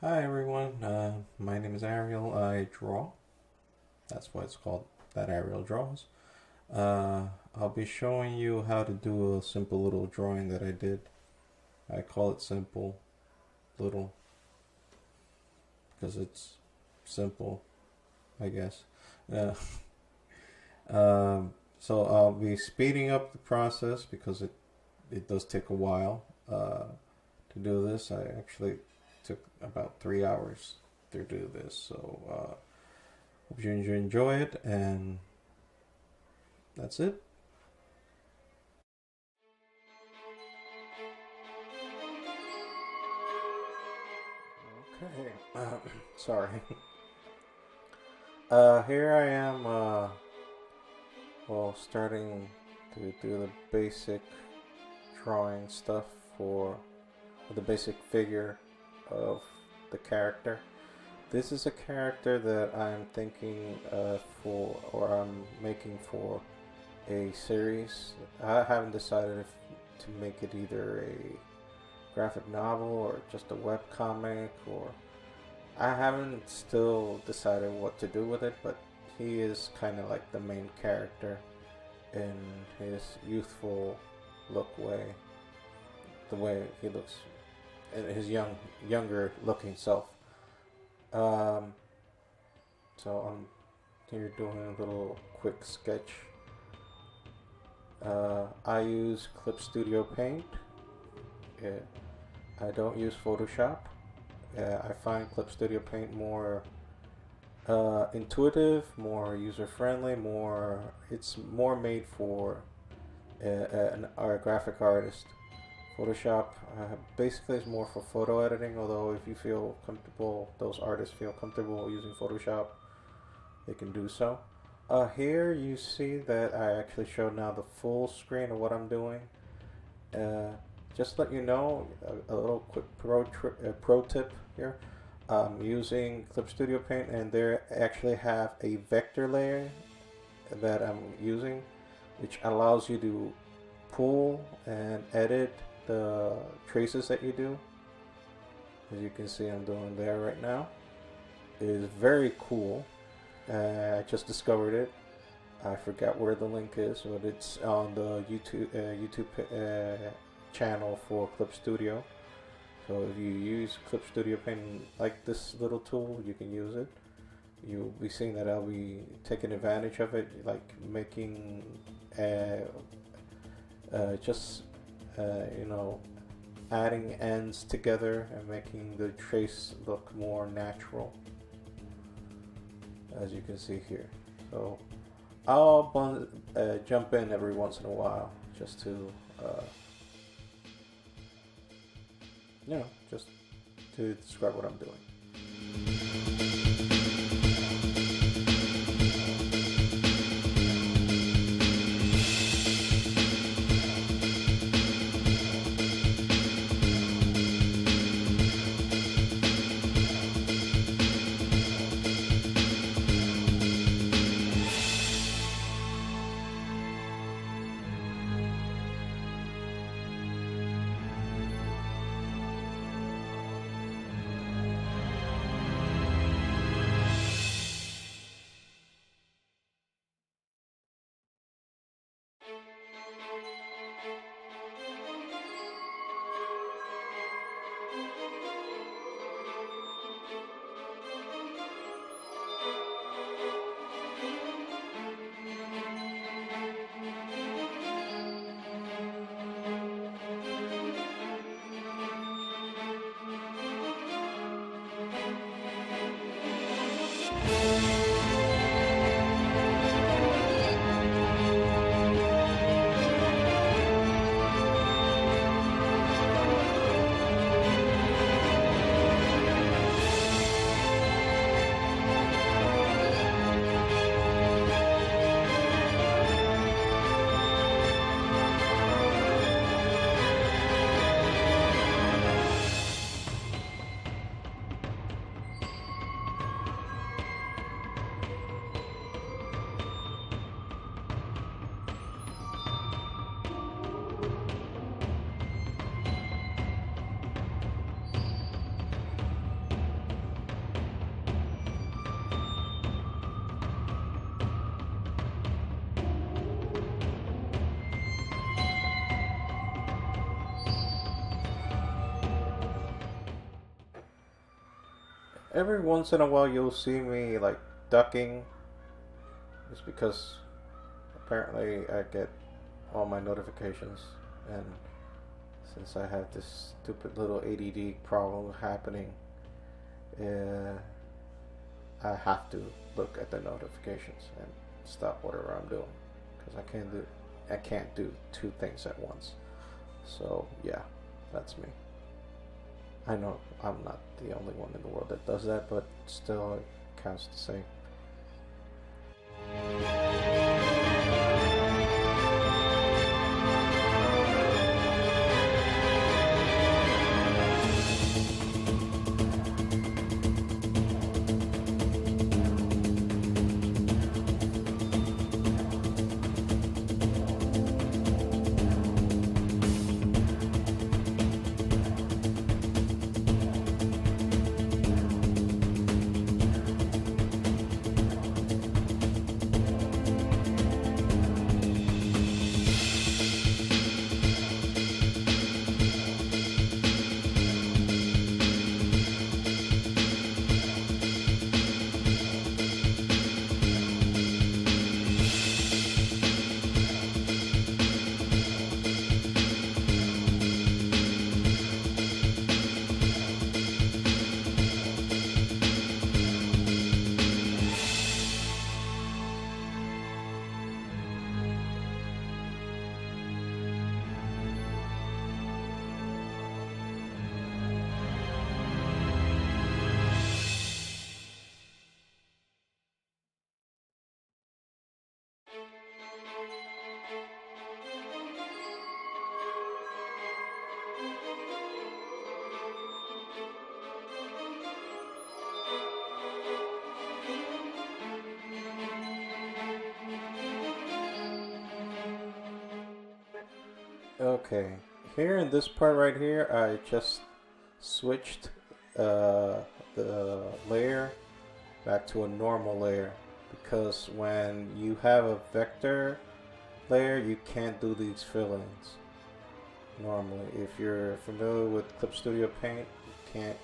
Hi everyone, my name is Ariel. I draw. That's why it's called that Ariel Draws. I'll be showing you how to do a simple little drawing that I did. I call it simple, little, because it's simple, I guess. Uh, so I'll be speeding up the process because it does take a while to do this. I actually took about 3 hours to do this. So hope you enjoy it, and that's it. Okay. Sorry. Here I am. Starting to do the basic drawing stuff for the basic figure of the character. This is a character that I'm thinking for, or I'm making for a series. I haven't decided if to make it either a graphic novel or just a web comic, or I haven't still decided what to do with it, but he is kind of like the main character in his youthful look way, the way he looks in his younger looking self. Um, so I'm here doing a little quick sketch. I use Clip Studio Paint. Yeah, I don't use Photoshop. I find Clip Studio Paint more intuitive, more user friendly, more. It's more made for a graphic artist. Photoshop basically is more for photo editing. Although if you feel comfortable, those artists feel comfortable using Photoshop, they can do so. Here you see that I actually showed now the full screen of what I'm doing. Uh, just let you know, a little quick pro tip here. Using Clip Studio Paint, and they actually have a vector layer that I'm using, which allows you to pull and edit the traces that you do. As you can see, I'm doing there right now. It is very cool. I just discovered it. I forgot where the link is, but it's on the YouTube channel for Clip Studio. So if you use Clip Studio Paint like this little tool, you can use it. You'll be seeing that I'll be taking advantage of it, like making just adding ends together and making the trace look more natural, as you can see here. So I'll jump in every once in a while just to just to describe what I'm doing. Every once in a while you'll see me like ducking, just because apparently I get all my notifications, and since I have this stupid little ADD problem happening, uh, I have to look at the notifications and stop whatever I'm doing, because I can't do two things at once. So yeah, that's me. I know I'm not the only one in the world that does that, but still it counts the same. Okay, here in this part right here, I just switched the layer back to a normal layer, because when you have a vector layer, you can't do these fill-ins normally. If you're familiar with Clip Studio Paint, you can't.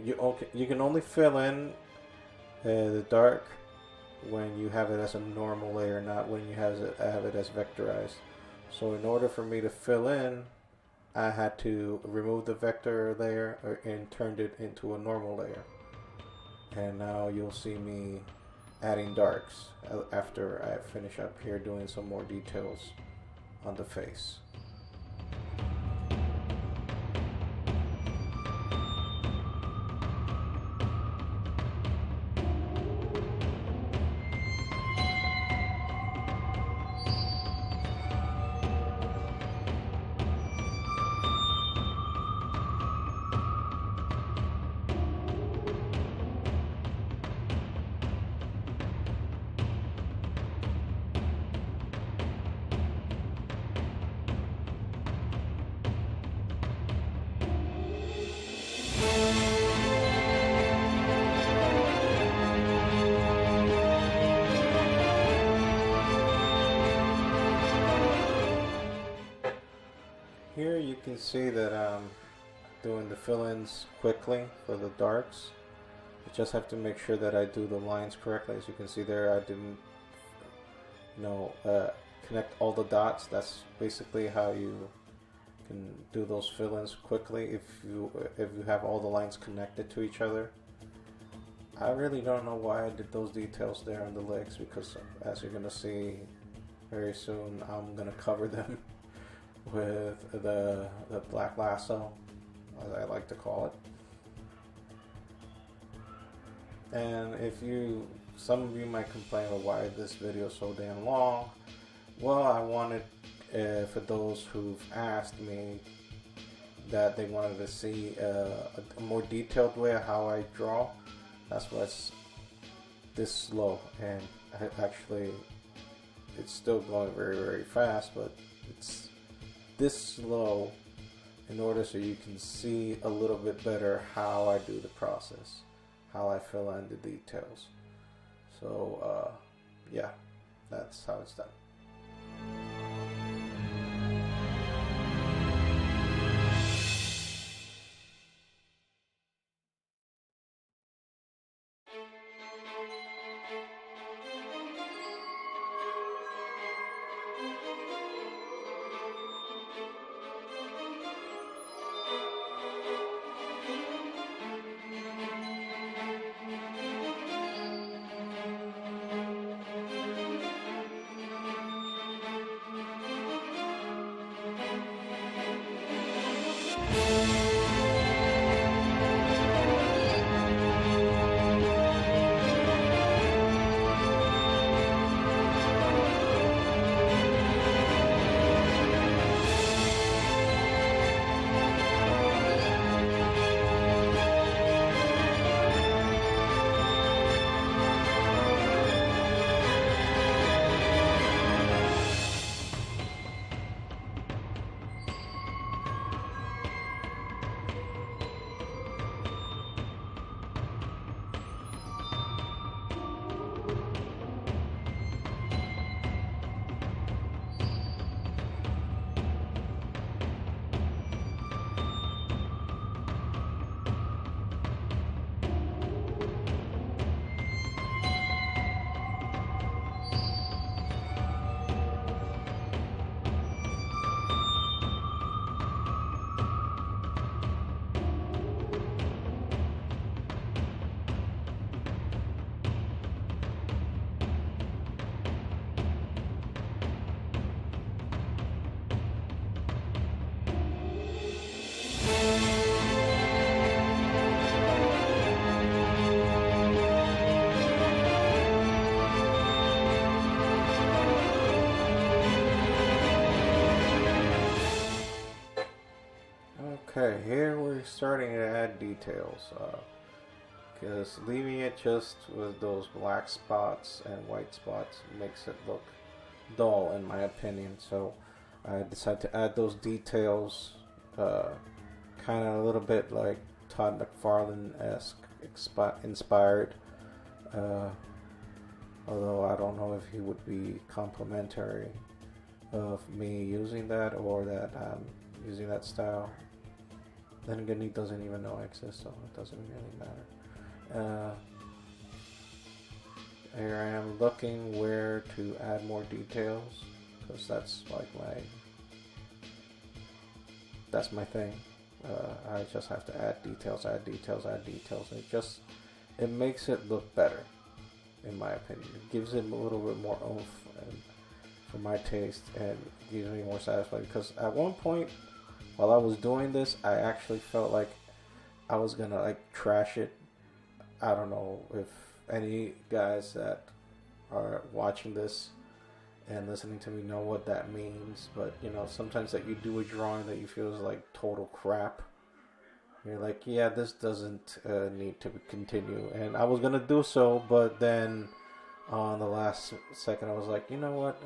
You can only fill in the dark when you have it as a normal layer, not when you have it as vectorized. So in order for me to fill in, I had to remove the vector layer and turned it into a normal layer. And now you'll see me adding darks after I finish up here doing some more details on the face. Here you can see that I'm doing the fill-ins quickly for the darks. I just have to make sure that I do the lines correctly. As you can see there, I didn't, connect all the dots. That's basically how you can do those fill-ins quickly if you have all the lines connected to each other. I really don't know why I did those details there on the legs, because as you're gonna see very soon, I'm gonna cover them with the black lasso, as I like to call it. And some of you might complain about why this video is so damn long. Well, I wanted, for those who've asked me that they wanted to see a more detailed way of how I draw, that's why it's this slow. And actually, it's still going very, very fast, but it's this slow in order so you can see a little bit better how I do the process, how I fill in the details. So yeah, that's how it's done. Okay, here we're starting to add details. Because leaving it just with those black spots and white spots makes it look dull, in my opinion. So I decided to add those details, kind of a little bit like Todd McFarlane-esque inspired. Uh, Although I don't know if he would be complimentary of me using that or that I'm using that style. Then again, he doesn't even know I exist, so it doesn't really matter. Here I am looking where to add more details, because that's like that's my thing. I just have to add details, add details, add details. It makes it look better, in my opinion. It gives it a little bit more oomph, and for my taste, and gives me more satisfied. Because at one point, while I was doing this, I actually felt like I was gonna like trash it. I don't know if any guys that are watching this and listening to me know what that means, but you know, sometimes that you do a drawing that you feel is like total crap. You're like, yeah, this doesn't need to continue, and I was gonna do so, but then on the last second, I was like, you know what?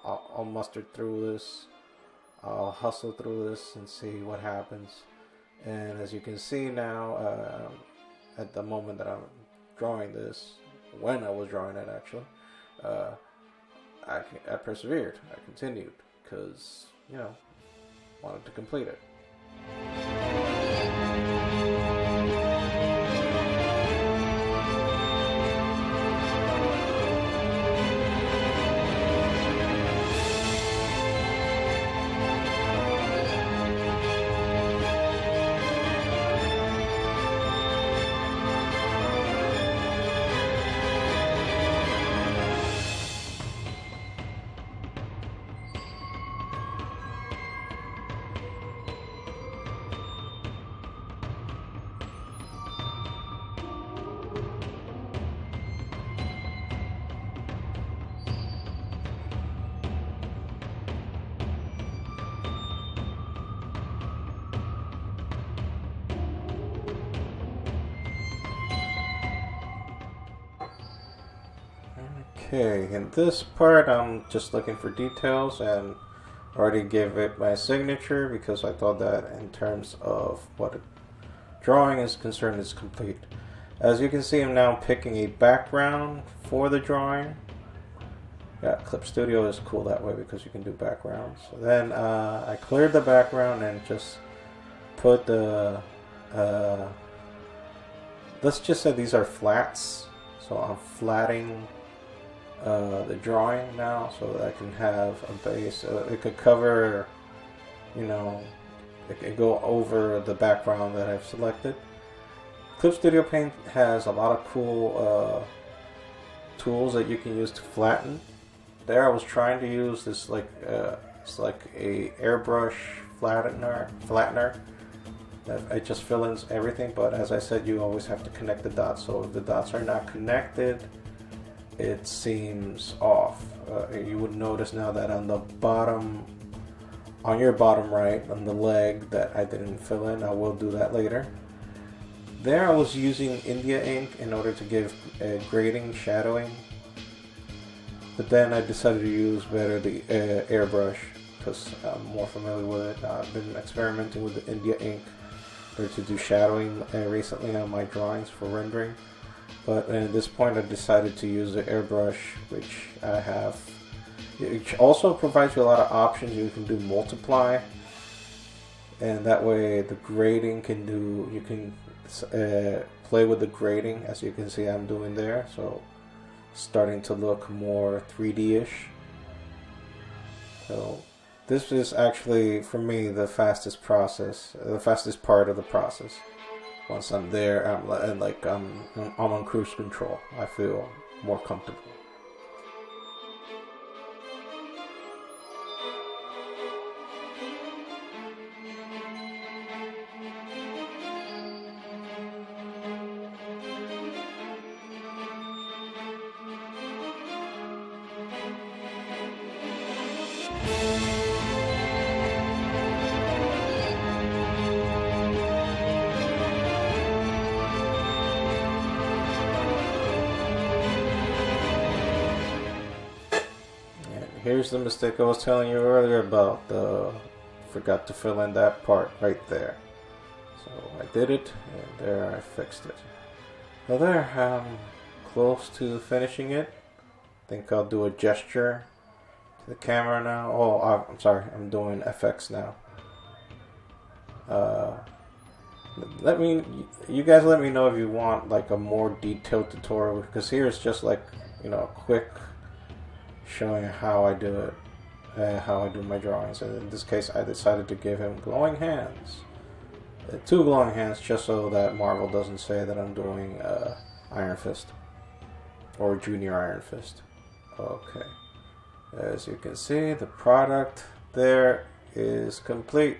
I'll muster through this. I'll hustle through this and see what happens. And as you can see now, at the moment that I'm drawing this, when I was drawing it actually, I persevered. I continued because, you know, wanted to complete it. Okay, in this part I'm just looking for details and already gave it my signature because I thought that in terms of what a drawing is concerned is complete. As you can see, I'm now picking a background for the drawing. Yeah, Clip Studio is cool that way because you can do backgrounds. Then I cleared the background and just put the let's just say these are flats. So I'm flatting the drawing now so that I can have a base. It could cover, you know, it could go over the background that I've selected. Clip Studio Paint has a lot of cool tools that you can use to flatten. There I was trying to use this it's like a airbrush flattener that it just fill in everything, but as I said, you always have to connect the dots. So if the dots are not connected, it seems off. You would notice now that on the bottom, on your bottom right, on the leg that I didn't fill in. I will do that later. There I was using India ink in order to give grading, shadowing. But then I decided to use better the airbrush because I'm more familiar with it. I've been experimenting with the India ink in order to do shadowing recently on my drawings for rendering. But at this point I decided to use the airbrush, which I have. It also provides you a lot of options. You can do multiply, and that way the grading can do, you can play with the grading, as you can see I'm doing there. So starting to look more 3D-ish. So this is actually, for me, the fastest part of the process. Once I'm there, I'm on cruise control. I feel more comfortable. here's the mistake I was telling you earlier about. Forgot to fill in that part right there. So I did it, and there I fixed it. So there, I'm close to finishing it. I think I'll do a gesture to the camera now. Oh, I'm sorry, I'm doing FX now. You guys let me know if you want like a more detailed tutorial, because here it's just like, you know, a quick showing how I do it, how I do my drawings. And in this case, I decided to give him glowing hands, 2 glowing hands, just so that Marvel doesn't say that I'm doing Iron Fist or Junior Iron Fist. Okay, as you can see, the product there is complete.